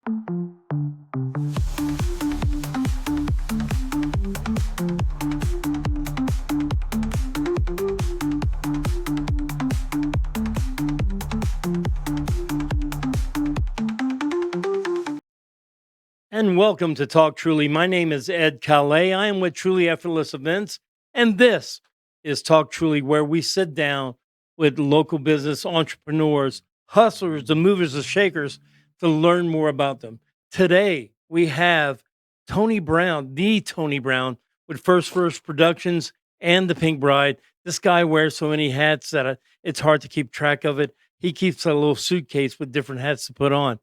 And welcome to Talk Truly. My name is Ed Callais. I am with Truly Effortless Events. And this is Talk Truly, where we sit down with local business entrepreneurs, hustlers, the movers, the shakers to learn more about them. Today, we have Tony Brown, the Tony Brown, with First Productions and the Pink Bride. This guy wears so many hats that it's hard to keep track of it. He keeps a little suitcase with different hats to put on.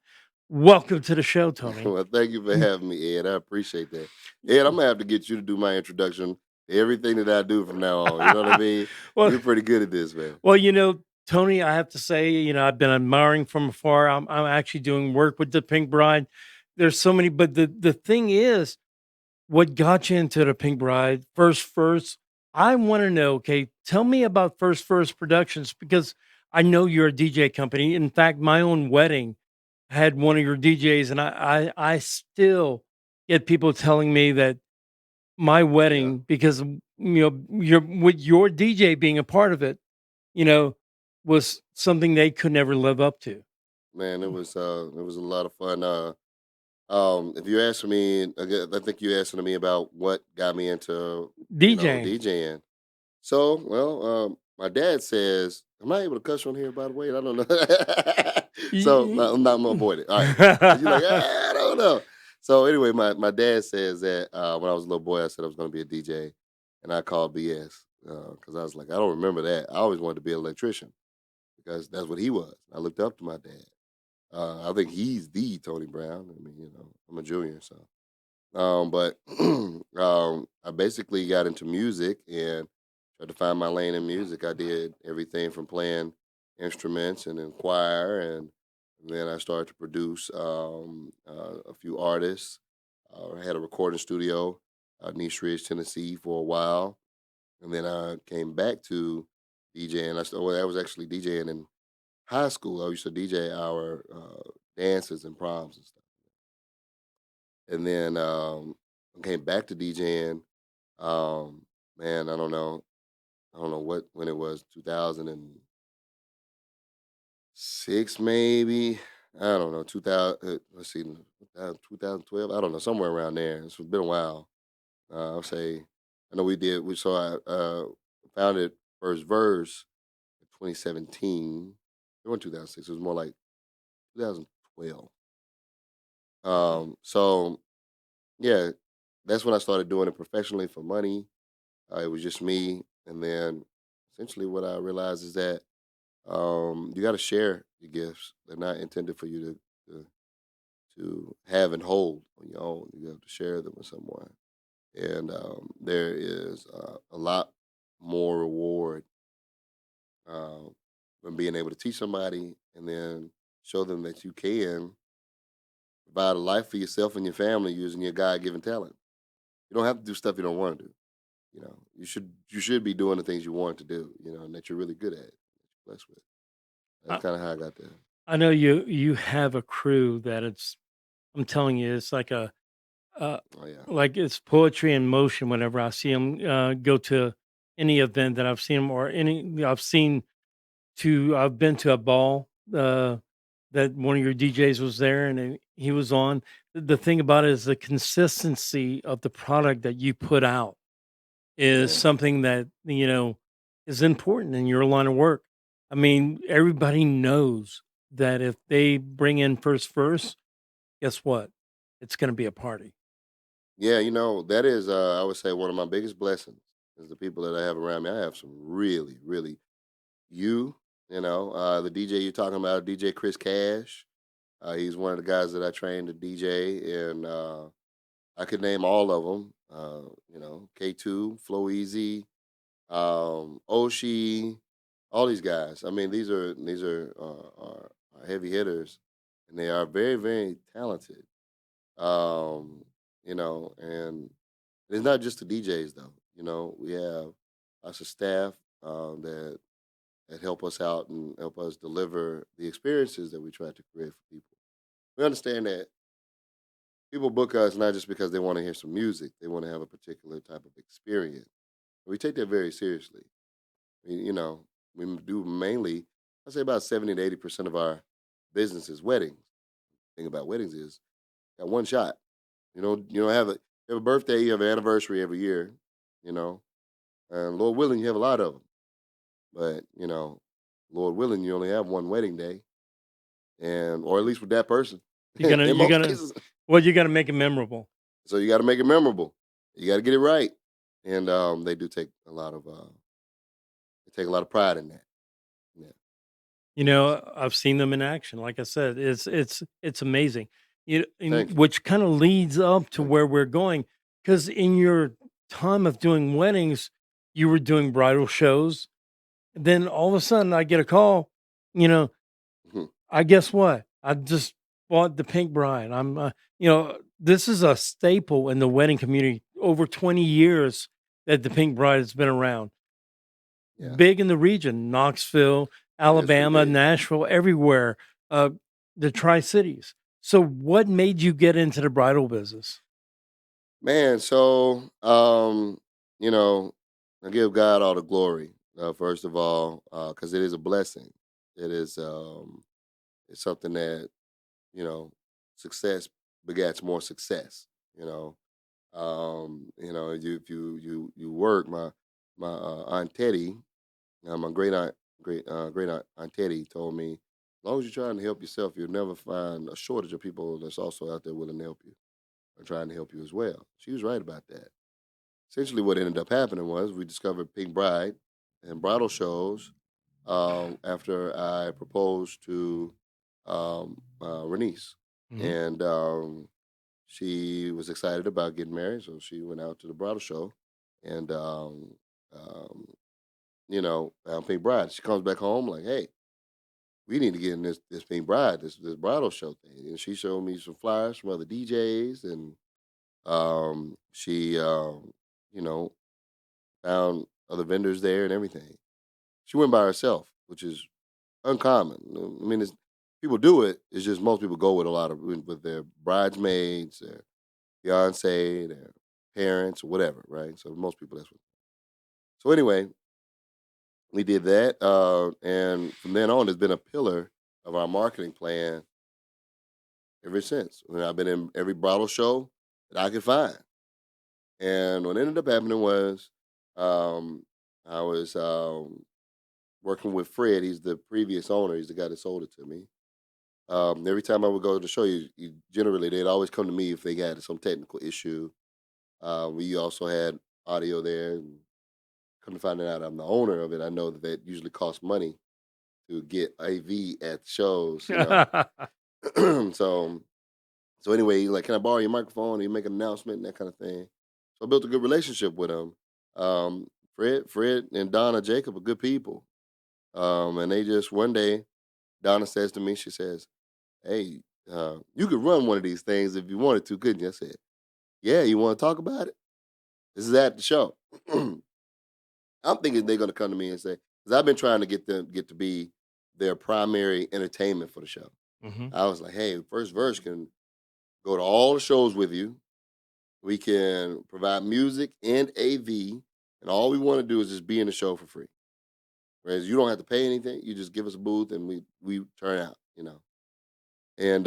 Welcome to the show, Tony. Well, thank you for having me, Ed. I appreciate that. Ed, I'm gonna have to get you to do my introduction to everything that I do from now on. You know what I mean? well, You're pretty good at this, man. Tony, I have to say, I've been admiring from afar. I'm actually doing work with the Pink Bride. There's so many, but the thing is, what got you into the Pink Bride? First. I want to know. Okay, tell me about First Productions because I know you're a DJ company. In fact, my own wedding had one of your DJs, and I still get people telling me that my Yeah, wedding because your with your DJ being a part of it, you know, was something they could never live up to. man, it was a lot of fun. If you're asking me, I think you're asking me about what got me into, DJing. DJing. So, well, my dad says, "Am I able to cuss on here?" By the way, I don't know. So no, I'm not gonna avoid it. All right, because you're like, I don't know. So anyway, my dad says that when I was a little boy, I said I was gonna be a DJ, and I called BS because I was like, I don't remember that. I always wanted to be an electrician because that's what he was. I looked up to my dad. I think he's the Tony Brown. I mean, I'm a junior, so. But I basically got into music and tried to find my lane in music. I did everything from playing instruments and in choir, and then I started to produce a few artists. I had a recording studio out in East Ridge, Tennessee, for a while, and then I came back to DJing. Well, I was actually DJing in high school. I used to DJ our dances and proms and stuff. And then I came back to DJing. Man, I don't know what when it was, 2006 maybe. I don't know, 2000. Let's see, 2012. I don't know, somewhere around there. It's been a while. I'll say. I know we did. We saw. I founded First Verse in 2017. It wasn't 2006. It was more like 2012. So yeah, that's when I started doing it professionally for money. It was just me, and then essentially what I realized is that you got to share your gifts. They're not intended for you to have and hold on your own. You have to share them with someone, and there is a lot more reward from being able to teach somebody and then show them that you can provide a life for yourself and your family using your God-given talent. You don't have to do stuff you don't want to do. You should be doing the things you want to do, and that you're really good at, that you're blessed with. That's I, kind of how I got there. I know you have a crew that it's. I'm telling you, it's uh, Oh yeah, like it's poetry in motion. Whenever I see them go to any event that I've seen them or any I've been to a ball that one of your DJs was there and he was on. The thing about it is the consistency of the product that you put out is man. something that is important in your line of work. I mean, everybody knows that if they bring in first, guess what? It's going to be a party. Yeah, that is, I would say, one of my biggest blessings is the people that I have around me. I have some really, really you, the DJ you're talking about, DJ Chris Cash. He's one of the guys that I trained to DJ, and I could name all of them. K2, Flow Easy, Oshi, all these guys. I mean, these are heavy hitters, and they are very, very talented. And it's not just the DJs though. We have lots of staff that help us out and help us deliver the experiences that we try to create for people. We understand that. people book us not just because they want to hear some music; they want to have a particular type of experience. We take that very seriously. You know, we do mainly, I say about 70 to 80% of our business is weddings. Thing about weddings is got one shot. You don't have you have a birthday, you have an anniversary every year. You know, and Lord willing, you have a lot of them. But Lord willing, you only have one wedding day, and or at least with that person, You're gonna in you're most gonna cases. well, you gotta make it memorable. So you got to make it memorable. You got to get it right, and they do take a lot of pride in that. Yeah. I've seen them in action. Like I said, it's amazing. Thank you. Which kind of leads up to Thank you. where we're going. Because in your time of doing weddings, you were doing bridal shows. Then all of a sudden, I get a call. You know, Mhm. I guess what? I just bought the pink bride. This is a staple in the wedding community. Over 20 years that the pink bride has been around, Yeah, big in the region, Knoxville, it is pretty Alabama, big. Nashville, everywhere, uh, the Tri Cities. So, what made you get into the bridal business? Man, so you know, I give God all the glory, first of all, because it is a blessing. It is it's something that, you know, success begets more success, you know. If you work, my aunt Teddy, my great aunt Teddy told me, as long as you're trying to help yourself, you'll never find a shortage of people that's also out there willing to help you or trying to help you as well. She was right about that. Essentially, what ended up happening was we discovered Pink Bride and bridal shows after I proposed to Renice, Mhm. and she was excited about getting married, so she went out to the bridal show, and um, found Pink Bride. She comes back home like, "Hey, we need to get in this Pink Bride, this bridal show thing." And she showed me some flyers from other DJs, and she you know found other vendors there and everything. She went by herself, which is uncommon. I mean, people do it. It's just most people go with a lot of with their bridesmaids, their fiance, their parents, or whatever, right? So most people that's what. So anyway, we did that, and from then on, it's been a pillar of our marketing plan ever since. I mean, I've been in every bridal show that I could find, and what ended up happening was, um, I was working with Fred. He's the previous owner. He's the guy that sold it to me. Every time I would go to the show, generally they'd always come to me if they had some technical issue. We also had audio there. And come to find out I'm the owner of it, I know that usually costs money to get AV at shows. so so anyway, he's like, "Can I borrow your microphone?" And you make an announcement and that kind of thing. So I built a good relationship with him. Fred and Donna Jacob are good people. And they just one day, Donna says to me, she says, "Hey, you could run one of these things if you wanted to, couldn't you?" I said, "Yeah, you want to talk about it? This is at the show." I'm thinking they're gonna come to me and say, because I've been trying to get them get to be their primary entertainment for the show. Mhm. I was like, "Hey, First Verse can go to all the shows with you. We can provide music and AV, and all we want to do is just be in the show for free. Whereas you don't have to pay anything. You just give us a booth and we turn out, you know." And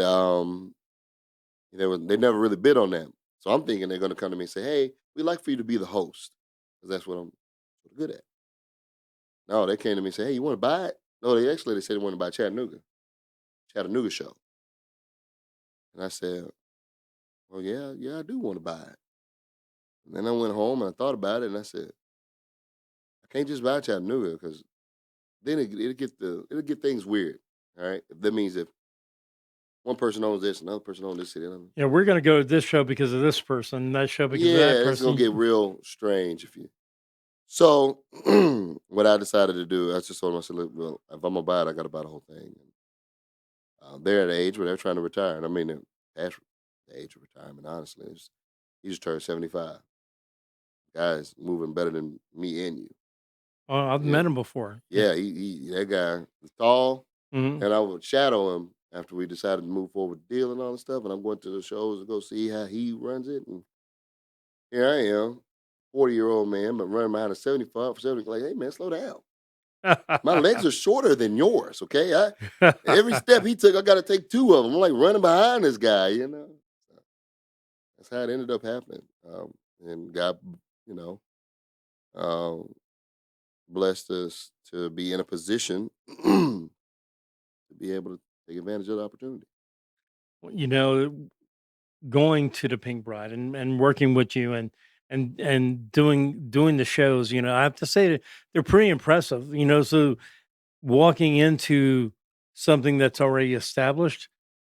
they never really bid on that. So I'm thinking they're gonna come to me and say, "Hey, we'd like for you to be the host, because that's what I'm good at." No, they came to me and said, "Hey, you want to buy it?" No, they said they wanted to buy Chattanooga show. And I said, "Well, yeah, yeah, I do want to buy it." And then I went home and I thought about it and I said, "I can't just buy Chattanooga, because then it'll get things weird. All right, if that means if one person owns this, another person owns this city, Yeah, we're gonna go to this show because of this person, that show because of that yeah, it's gonna person. get real strange if you." So what I decided to do, I just told them, I said, "Look, well, if I'm gonna buy it, I got to buy the whole thing." They're at an age where they're trying to retire, and I mean, they're past the age of retirement. Honestly, he just turned 75. Guy's moving better than me and you. Oh, I've Yeah, met him before. Yeah. yeah. That guy is tall, Mhm. and I would shadow him. after we decided to move forward with the deal and all this stuff. And I'm going to the shows to go see how he runs it. And here I am, 40-year-old man, but running behind a 75, 70. Like, hey man, slow down. My legs are shorter than yours. Okay, every step he took, I got to take two of them. I'm like running behind this guy. So that's how it ended up happening. And God, you know, um, blessed us to be in a position to be able to take advantage of the opportunity. You know, going to the Pink Bride and working with you and doing the shows, I have to say that they're pretty impressive. So walking into something that's already established,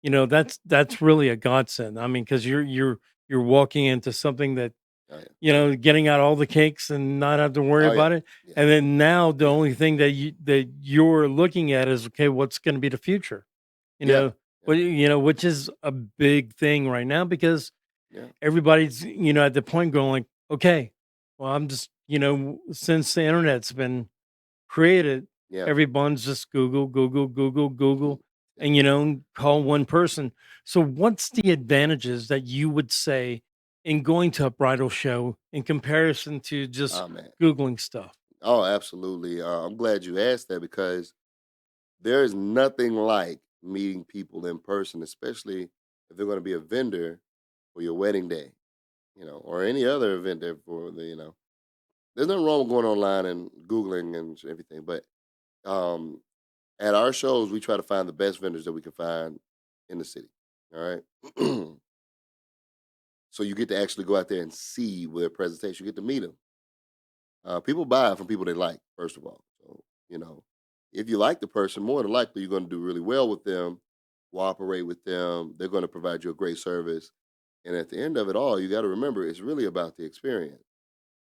that's really a godsend. I mean, because you're walking into something that, Oh yeah, getting out all the cakes and not have to worry oh yeah, about it. yeah, And then now the yeah, only thing that you're looking at is, okay, what's going to be the future? You yeah, know, yeah, which is a big thing right now because yeah, everybody's, at the point going like, okay, well, I'm just, since the internet's been created, yeah, everyone's just Google, Google, Google, mhm, Google, yeah. and, call one person. So what's the advantages that you would say in going to a bridal show in comparison to just Oh man, Googling stuff? oh absolutely. I'm glad you asked that because there is nothing like meeting people in person, especially if they're going to be a vendor for your wedding day, or any other event there for the. There's nothing wrong with going online and Googling and everything, but um, at our shows, we try to find the best vendors that we can find in the city. All right. So you get to actually go out there and see their presentation. You get to meet them. People buy from people they like, first of all. So, if you like the person, more than likely you're going to do really well with them, cooperate with them. They're going to provide you a great service. And at the end of it all, you got to remember it's really about the experience.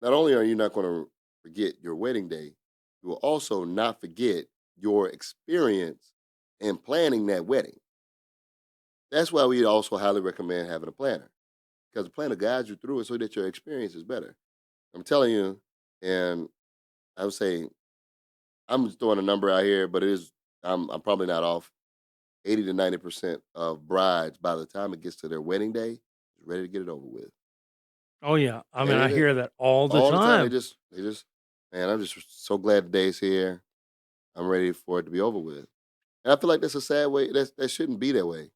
Not only are you not going to forget your wedding day, you will also not forget your experience in planning that wedding. That's why we also highly recommend having a planner because the planner guides you through it so that your experience is better. I'm telling you, and I would say I'm just throwing a number out here, but I'm probably not off. 80 to 90% of brides by the time it gets to their wedding day is ready to get it over with. Oh yeah. I mean, And I it hear that all the all the time. They time. just they just man, I'm just so glad the day's here. I'm ready for it to be over with. And I feel like that's a sad way. That shouldn't be that way.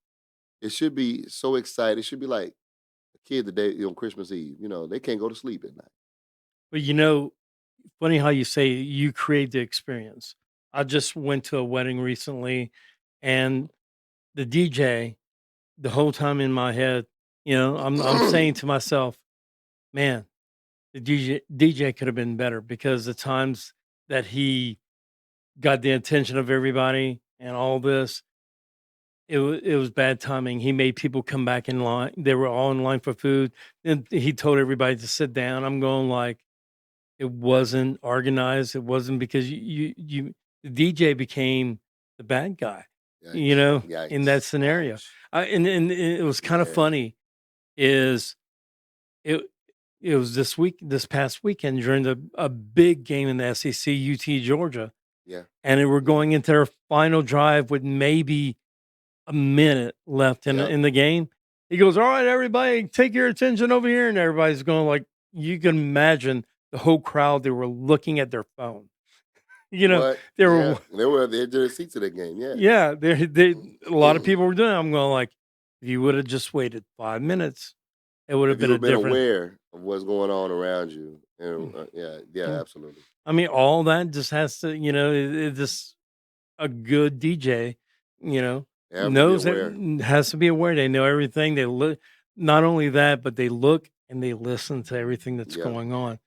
It should be so excited. It should be like a kid the day on Christmas Eve. They can't go to sleep at night. But funny how you say you create the experience. I just went to a wedding recently, and the DJ, the whole time in my head, I'm saying to myself, "Man, the DJ could have been better," because the times that he got the attention of everybody and all this, it was bad timing. He made people come back in line. They were all in line for food, and he told everybody to sit down. I'm going like, it wasn't organized. It wasn't because the DJ became the bad guy, Yikes! in that Yikes! scenario. Ouch! And it was kind of Yeah, funny. Is it? It was this past weekend during a big game in the SEC, UT Georgia, yeah, and they were yeah, going into their final drive with maybe a minute left in yep. the game. He goes, "All right, everybody, take your attention over here," and everybody's going like, you can imagine the whole crowd. They were looking at their phone. You know, What? they Yeah, were, they were at the edge of their seats of that game. Yeah. yeah, they a lot of people were doing it. I'm going like, if you would have just waited 5 minutes, it would have If been you a have been different. aware of what's going on around you, and Mm, yeah, yeah, mm. absolutely. I mean, all that just has to, it just a good DJ, you know, You have to be knows that aware. has to be aware. They know everything. They look, not only that, but they look and they listen to everything that's Yep. going on.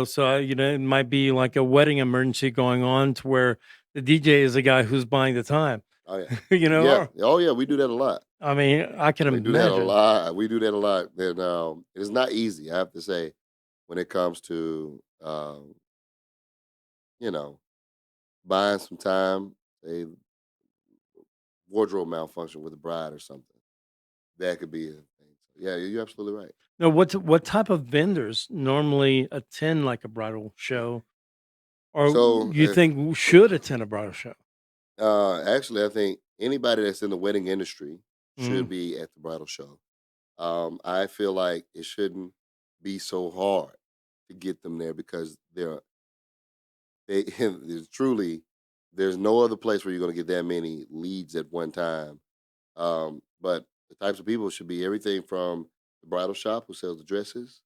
So it might be like a wedding emergency going on to where the DJ is the guy who's buying the time. Oh yeah. Yeah. Or Oh yeah. We do that a lot. I mean, I can We do that a imagine. lot. We do that a lot. And it's not easy, I have to say, when it comes to you know, buying some time, a wardrobe malfunction with a bride or something. That could be a thing. So, yeah, you're absolutely right. Now, what type of vendors normally attend like a bridal show, or So you if think should attend a bridal show? actually I think anybody that's in the wedding industry should Mm. be at the bridal show. I feel like it shouldn't be so hard to get them there because they there's truly there's no other place where you're going to get that many leads at one time. But the types of people should be everything from the bridal shop who sells the dresses,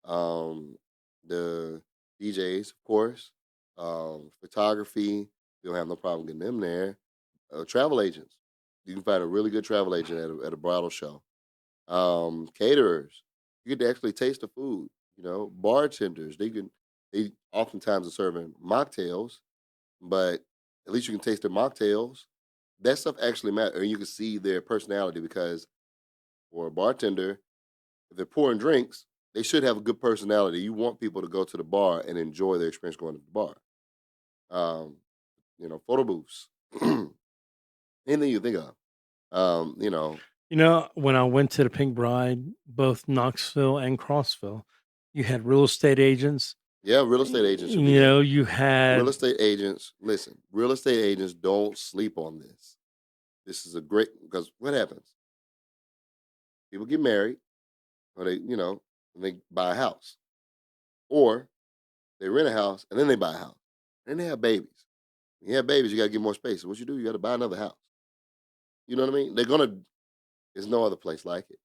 um, the DJs, of course, photography. You don't have no problem getting them there. Travel agents. You can find a really good travel agent at a bridal show. Caterers. You get to actually taste the food. Bartenders. They oftentimes are serving mocktails, but at least you can taste their mocktails. That stuff actually matters, and you can see their personality because for a bartender, if they're pouring drinks, they should have a good personality. You want people to go to the bar and enjoy their experience going to the bar. Um, photo booths, anything you think of. Um, you know, When I went to the Pink Bride, both Knoxville and Crossville, you had real estate agents. yeah, real estate agents should be there. You Real had estate agents, listen, real estate agents don't sleep on this. This is a great because what happens? People get married, or and they buy a house, or they rent a house and then they buy a house. Then they have babies. When you have babies, you got to get more space. So what you do, you got to buy another house. You know what I mean? There's no other place like it.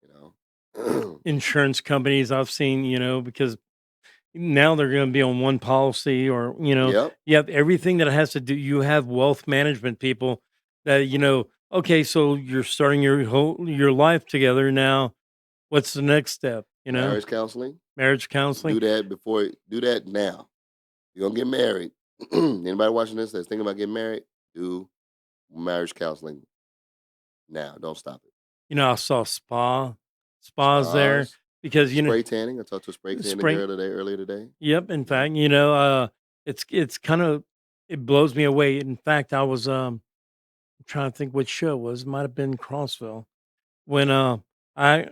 You know. insurance companies I've seen, because now they're going to be on one policy, or Yep. you have everything that has to do. You have wealth management people that okay, so you're starting your life together now. What's the next step? Marriage counseling. Marriage counseling. Do that now. You're gonna get married. Anybody watching this that's thinking about getting married, do marriage counseling now. Don't stop it. I saw spas there Spas, because spray tanning. I talked to a spray tanning spray. girl earlier today. Yep. In Yeah. fact, it's kind of, it blows me away. In fact, I was trying to think which show it was. It might have been Crossville when I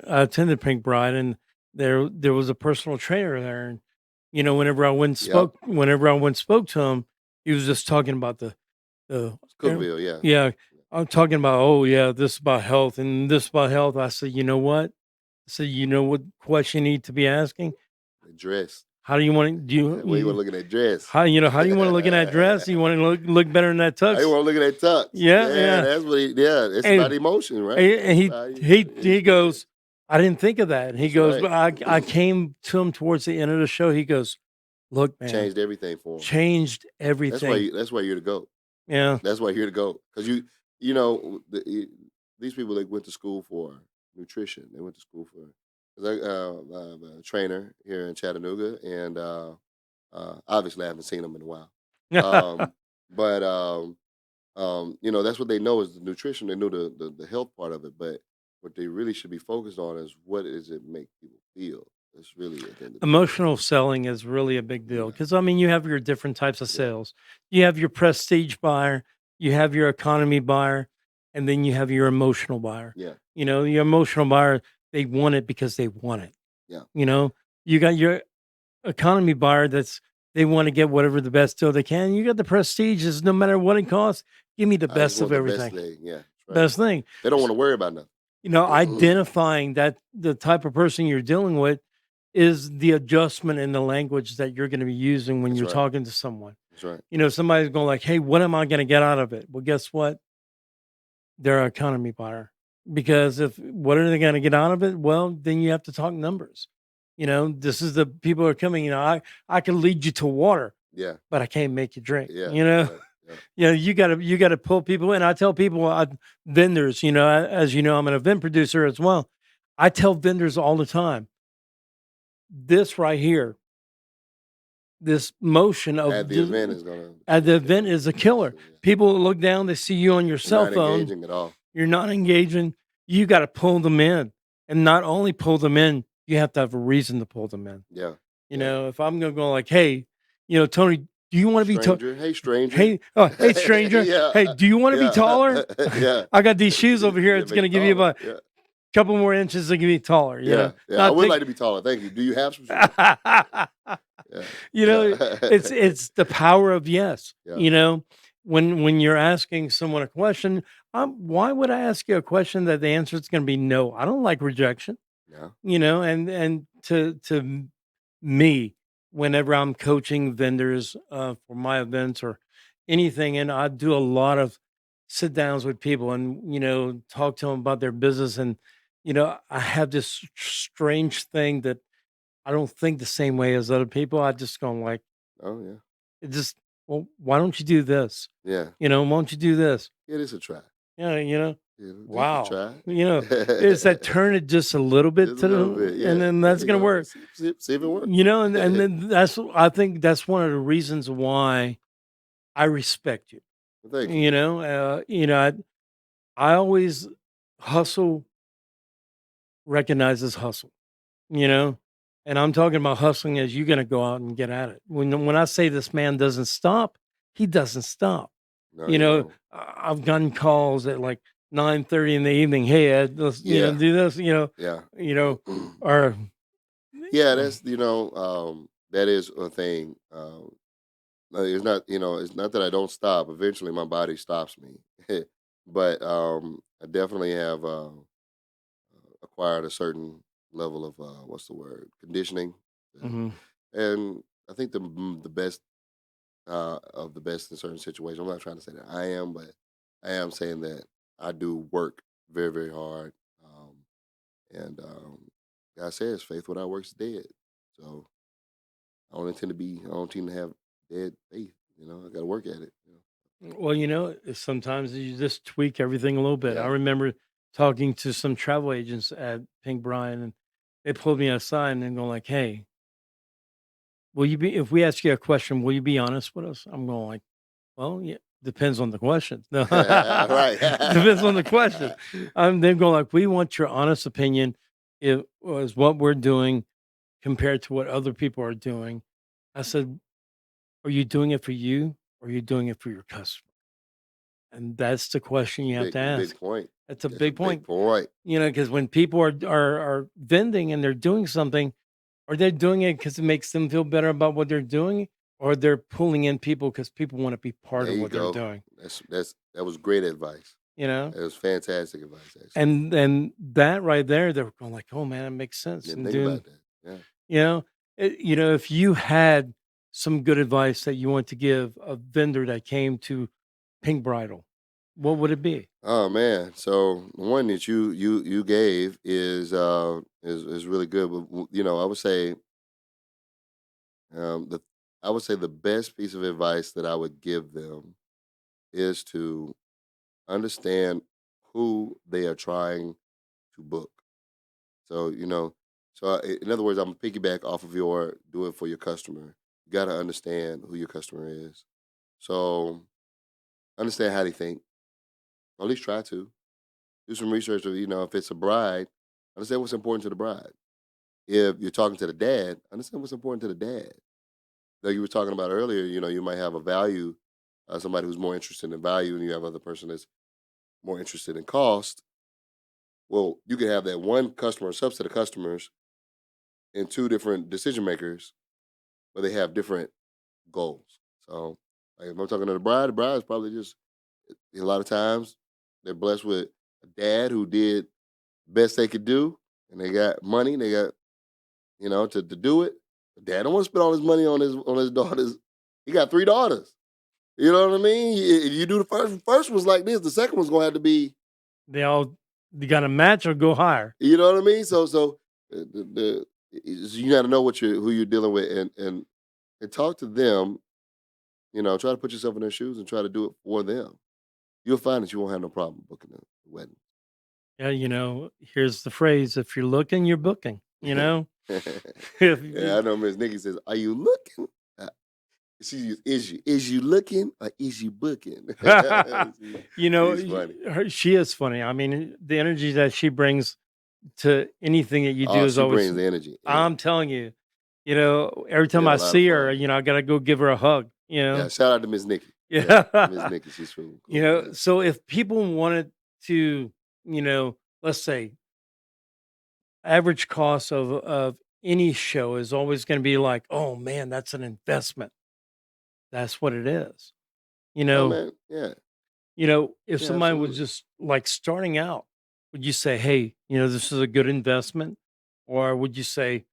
attended Pink Bride, and there was a personal trainer there, and Yep. whenever I went and spoke to him, he was just talking about the It's er, Cookville, yeah. yeah, I'm talking about, oh yeah, this about health and this about health. I said, you know what? I said, you know what question you need to be asking? The dress. How do you want to do When you want to look at that dress. how do you want to look in that dress? You want to look better in that I tux? want to look at that tux. Yeah, Yeah, yeah. that's what it's And about emotion, right? and It's he about he goes, I didn't think of that. And he That's goes, right. but I came to him towards the end of the show. He goes, look, man, Changed everything for him. changed everything. That's why you're to go. Yeah. That's why you're to go because these people they went to school for nutrition. They went to school for. 'Cause I'm a trainer here in Chattanooga, and obviously I haven't seen them in a while. Um, but that's what they know is the nutrition. They know the health part of it, but what they really should be focused on is what does it make people feel. That's really at the end of the day. Emotional selling is really a big deal Yeah, because I mean, you have your different types of yeah, sales. You have your prestige buyer, you have your economy buyer, and then you have your emotional buyer. yeah, Your emotional buyer, they want it because they want it. yeah. You know, you got your economy buyer that's, they want to get whatever the best deal they can. You got the prestige is, no matter what it costs, give me the I just best of want the best everything. thing. Yeah, that's right. Best thing. They don't want to worry about nothing. Identifying that the type of person you're dealing with is the adjustment in the language that you're going to be using when That's you're right. talking to someone. That's right. Somebody's going like, hey, what am I going to get out of it? Well, guess what? They're an economy buyer. Because if what are they going to get out of it? Well, then you have to talk numbers. This is the people are coming, I can lead you to water, Yeah, but I can't make you drink. yeah. Right. Yeah. You gotta pull people in. I tell people, vendors, as you know, I'm an event producer as well. I tell vendors all the time, this right here, this motion At of the event is gonna at the event is a killer. Yeah. People look down, they see you on your You're cell not phone. engaging at all. You're not engaging. You got to pull them in, and not only pull them in, you have to have a reason to pull them in. Yeah. If I'm gonna go like, hey, Tony, do you want to be Stranger. Hey, stranger. hey, stranger, Yeah. hey, do you want to Yeah. be taller? Yeah. I got these shoes over here. Yeah, It's make gonna it give you taller. about Yeah. couple more inches to give me taller. Yeah. Yeah. I Not would think- like to be taller. Thank you. Do you have some shoes? Yeah. it's the power of yes. Yeah. when you're asking someone a question, why would I ask you a question that the answer is going to be no? I don't like rejection, Yeah. and me, whenever I'm coaching vendors for my events or anything, and I do a lot of sit downs with people and talk to them about their business, and I have this strange thing that I don't think the same way as other people. I just go like, Oh yeah. it just, well, why don't you do this? Yeah. Why don't you do this? It is a try. Yeah, Yeah, just a wow. try. It's that turn it just a little bit Just a to little bit. and Yeah. then There that's you gonna go. work. See if it works. And then I think that's one of the reasons why I respect you. Well, thank you. I always hustle recognizes hustle, you know? And I'm talking about hustling as you're gonna go out and get at it. When I say this man doesn't stop, he doesn't stop. No, you don't. I've gotten calls at like 9:30 in the evening. Hey Ed, let's Yeah. do this. Yeah. You know, or Yeah, that's that is a thing. It's not it's not that I don't stop. Eventually, my body stops me, but I definitely have acquired a certain level of what's the word, conditioning, uh, Mhm. and I think the best of the best in certain situations. I'm not trying to say that I am, but I am saying that I do work very very hard, and God says faith without works is dead. So I don't tend to have dead faith. I got to work at it. Well, sometimes you just tweak everything a little bit. I Yeah. remember talking to some travel agents at Pink Brian, and they pulled me aside and go like, "Hey, will you be if we ask you a question, will you be honest with us?" I'm going like, "Well, yeah, depends on the question." No, Right. depends on the question. They're going like, "We want your honest opinion. It was what we're doing compared to what other people are doing." I said, "Are you doing it for you, or are you doing it for your customer?" And that's the question you have to It's a big ask. point. That's a That's a big big point, point. because when people are vending and they're doing something, are they doing it because it makes them feel better about what they're doing, or they're pulling in people because people want to be part There of you what they're go. doing? That was great advice. You know, That was fantastic advice, actually. and that right there, they're going like, "Oh man, it makes sense." Didn't And think doing, about that. Yeah. you know, if you had some good advice that you want to give a vendor that came to Pink Bridal, what would it be? Oh man. So the one that you gave is really good. But I would say the the best piece of advice that I would give them is to understand who they are trying to book. So, in other words, I'm gonna piggyback off of your do it for your customer. You got to understand who your customer is. So, understand how they think. Or at least try to do some research. Of, if it's a bride, understand what's important to the bride. If you're talking to the dad, understand what's important to the dad. Like you were talking about earlier, you might have a value, somebody who's more interested in value, and you have other person that's more interested in cost. Well, you can have that one customer, subset of customers, and two different decision makers, but they have different goals. So, like if I'm talking to the bride is probably just a lot of times they're blessed with a dad who did best they could do, and they got money, they got to do it. The dad don't want to spend all his money on his daughters. He got three daughters. You know what I mean? You do the first one's like this, the second one's gonna have to be. They all you got to match or go higher. You know what I mean? So you got to know who you're dealing with, and talk to them. Try to put yourself in their shoes and try to do it for them. You'll find that you won't have no problem booking the wedding. Yeah, here's the phrase: "If you're looking, you're booking." If Yeah, I know Miss Nikki says, "Are you looking?" Is you looking or is you booking? She's funny. she is funny. I mean, the energy that she brings to anything that you do Oh, is she always. brings the energy. Yeah, I'm telling you, every we time have I a lot of see her, fun. I gotta go give her a hug. Yeah, shout out to Miss Nikki. Yeah, Miss Yeah. Nikki, she's really cool. Yeah. So if people wanted to, let's say average cost of any show is always going to be like, oh man, that's an investment. That's what it is. You Oh know, man, yeah, if yeah, somebody was absolutely. just like starting out, would you say, "Hey, this is a good investment," or would you say,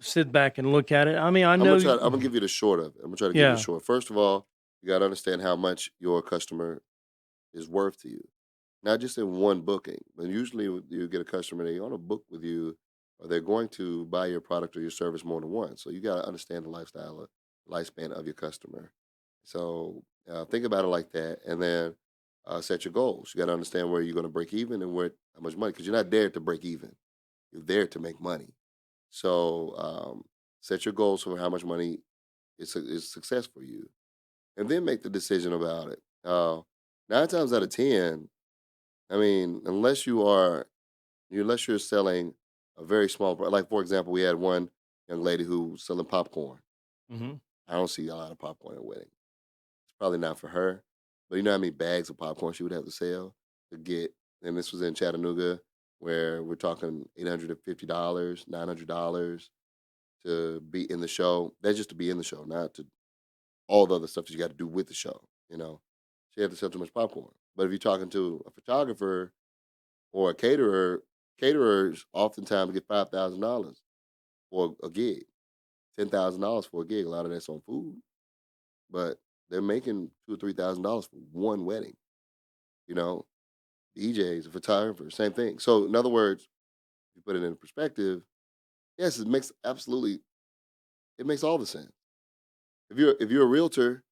"Sit back and look at it"? I mean, I I'm gonna know, try. I'm gonna give you the short of it. I'm gonna try to give you the yeah, short. First of all, you got to understand how much your customer is worth to you, not just in one booking. But usually, you get a customer they want to book with you, or they're going to buy your product or your service more than once. So you got to understand the lifespan of your customer. So think about it like that, and then set your goals. You got to understand where you're going to break even and where how much money, because you're not there to break even. You're there to make money. So set your goals for how much money is success for you, and then make the decision about it. 9 times out of 10, I mean, unless you're selling a very small, like for example, we had one young lady who was selling popcorn. hmm I don't see a lot of popcorn at weddings. It's probably not for her, but you know how many bags of popcorn she would have to sell to get. And this was in Chattanooga, where we're talking $850, $900 to be in the show. That's just to be in the show, not to all the other stuff that you got to do with the show. You know, she had to sell too much popcorn. But if you're talking to a photographer or a caterer, caterers oftentimes get $5,000 for a gig, $10,000 for a gig. A lot of that's on food, but they're making $2 or $3,000 for one wedding. You know, DJs, a photographer, same thing. So in other words, if you put it in perspective, yes, it makes all the sense. If you're a realtor,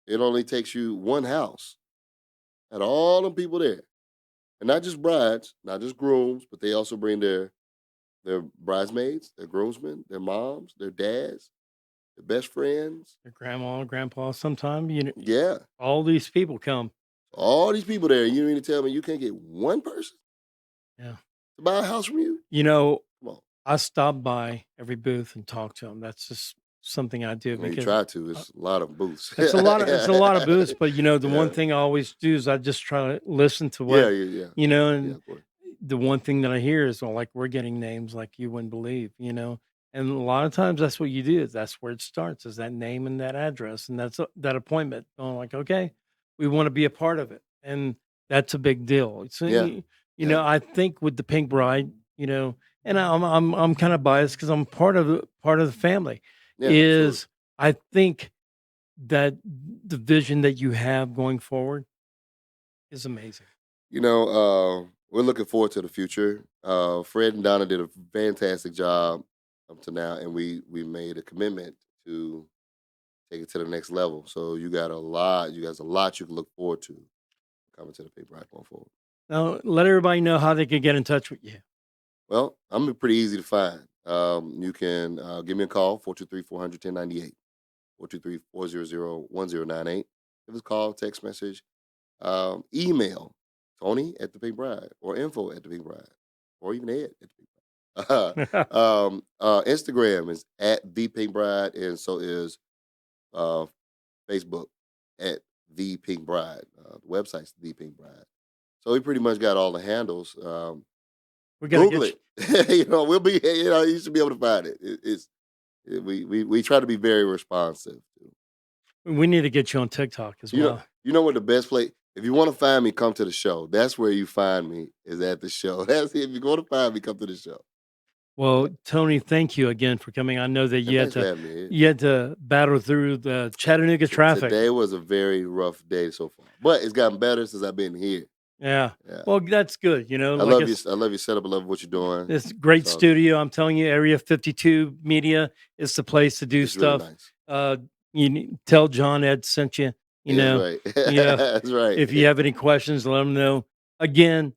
it only takes you one house and all them people there, and not just brides, not just grooms, but they also bring their bridesmaids, their groomsmen, their moms, their dads, their best friends. your grandma, grandpa. Sometime, Yeah, all these people come. all these people there. You mean to tell me you can't get one person Yeah, to buy a house from you? you know, Come on. I stop by every booth and talk to them. That's just something I do Well, you because try to. uh, It's a lot of booths. it's a lot of booths. But the one Yeah. thing I always do is I just try to listen to Yeah, what yeah, yeah. Yeah, and of course. the one thing that I hear is, "Oh, like we're getting names like you wouldn't believe." And a lot of times that's what you do. Is that's where it starts. Is that name and that address and that appointment. I'm like, okay, we want to be a part of it, and that's a big deal. So Yeah, yeah, I think with the Pink Bride, and I'm kind of biased because I'm part of the family. yeah, absolutely. Is I think that the vision that you have going forward is amazing. We're looking forward to the future. Fred and Donna did a fantastic job up to now, and we made a commitment to take it to the next level. So you got a lot, you guys a lot you can look forward to coming to the paper right going forward. Now, let everybody know how they can get in touch with you. Well, I'm pretty easy to find. You can give me a call, 423-400-1098, 423-400-1098. Give us a call, text message, email Tony at the Big Bride or info at the Big Bride or even Ed at the Big Bride. Instagram is at the Pink Bride, and so is uh, Facebook at the Pink Bride. The website's the Pink Bride. So we pretty much got all the handles. We got to Google get it. We'll be. You should be able to find it. We try to be very responsive. we need to get you on TikTok as well. You know what the best place. If you want to find me, come to the show. That's where you find me. Is at the show. That's it. If you want to find me, come to the show. Well, Tony, thank you again for coming. I know that And thanks for having me. you had to battle through the Chattanooga traffic. Today was a very rough day so far, but it's gotten better since I've been here. Yeah. Yeah, Well, that's good. I Like love you. I love your setup. I love what you're doing. this great So good. studio. I'm telling you, Area 52 Media is the place to do It's really stuff. nice. Tell John Ed sent you. You That's know, right. yeah. That's right. If you have any questions, let them know. Again,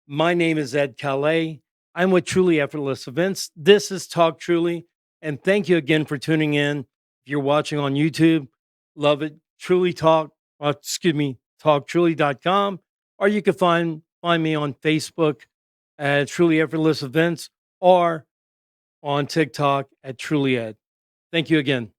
my name is Ed Callais. I'm with Truly Effortless Events. This is Talk Truly. And thank you again for tuning in. If you're watching on YouTube, love it. Truly Talk, talktruly.com. Or you can find me on Facebook at Truly Effortless Events or on TikTok at Truly Ed. Thank you again.